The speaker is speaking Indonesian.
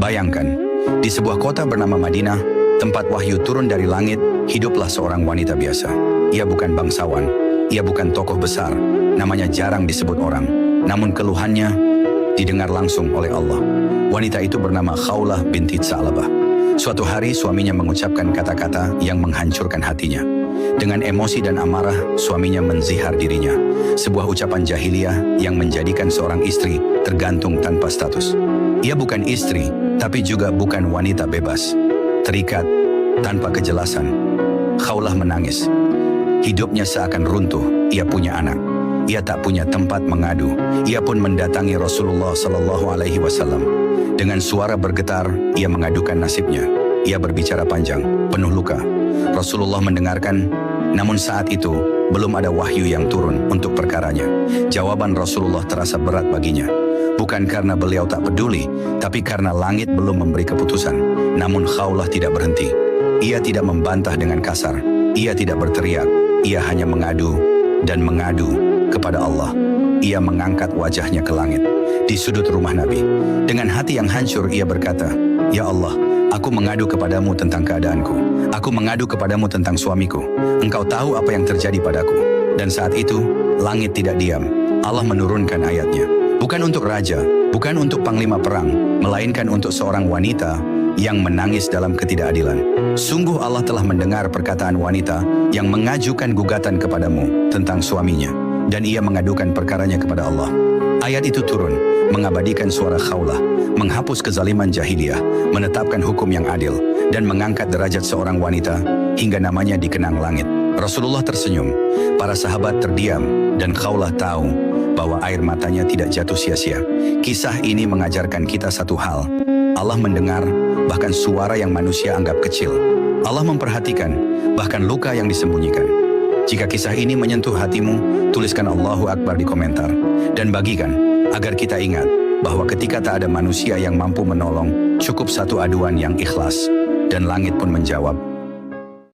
Bayangkan, di sebuah kota bernama Madinah, tempat wahyu turun dari langit, hiduplah seorang wanita biasa. Ia bukan bangsawan, ia bukan tokoh besar, namanya jarang disebut orang. Namun keluhannya didengar langsung oleh Allah. Wanita itu bernama Khawlah binti Tha'labah. Suatu hari suaminya mengucapkan kata-kata yang menghancurkan hatinya. Dengan emosi dan amarah, suaminya menzihar dirinya. Sebuah ucapan jahiliyah yang menjadikan seorang istri tergantung tanpa status. Ia bukan istri, tapi juga bukan wanita bebas. Terikat, tanpa kejelasan. Khawlah menangis. Hidupnya seakan runtuh, ia punya anak. Ia tak punya tempat mengadu. Ia pun mendatangi Rasulullah SAW. Dengan suara bergetar, ia mengadukan nasibnya. Ia berbicara panjang, penuh luka. Rasulullah mendengarkan, namun saat itu belum ada wahyu yang turun untuk perkaranya. Jawaban Rasulullah terasa berat baginya. Bukan karena beliau tak peduli, tapi karena langit belum memberi keputusan. Namun Khawlah tidak berhenti. Ia tidak membantah dengan kasar. Ia tidak berteriak. Ia hanya mengadu dan mengadu kepada Allah. Ia mengangkat wajahnya ke langit di sudut rumah Nabi. Dengan hati yang hancur ia berkata, "Ya Allah, aku mengadu kepadamu tentang keadaanku. Aku mengadu kepadamu tentang suamiku. Engkau tahu apa yang terjadi padaku." Dan saat itu, langit tidak diam. Allah menurunkan ayatnya. Bukan untuk raja, bukan untuk panglima perang, melainkan untuk seorang wanita yang menangis dalam ketidakadilan. Sungguh Allah telah mendengar perkataan wanita yang mengajukan gugatan kepadamu tentang suaminya, dan ia mengadukan perkaranya kepada Allah. Ayat itu turun, mengabadikan suara Khawlah, menghapus kezaliman jahiliyah, menetapkan hukum yang adil, dan mengangkat derajat seorang wanita hingga namanya dikenang langit. Rasulullah tersenyum, para sahabat terdiam, dan Khawlah tahu bahwa air matanya tidak jatuh sia-sia. Kisah ini mengajarkan kita satu hal. Allah mendengar bahkan suara yang manusia anggap kecil. Allah memperhatikan bahkan luka yang disembunyikan. Jika kisah ini menyentuh hatimu, tuliskan Allahu Akbar di komentar. Dan bagikan agar kita ingat bahwa ketika tak ada manusia yang mampu menolong, cukup satu aduan yang ikhlas. Dan langit pun menjawab,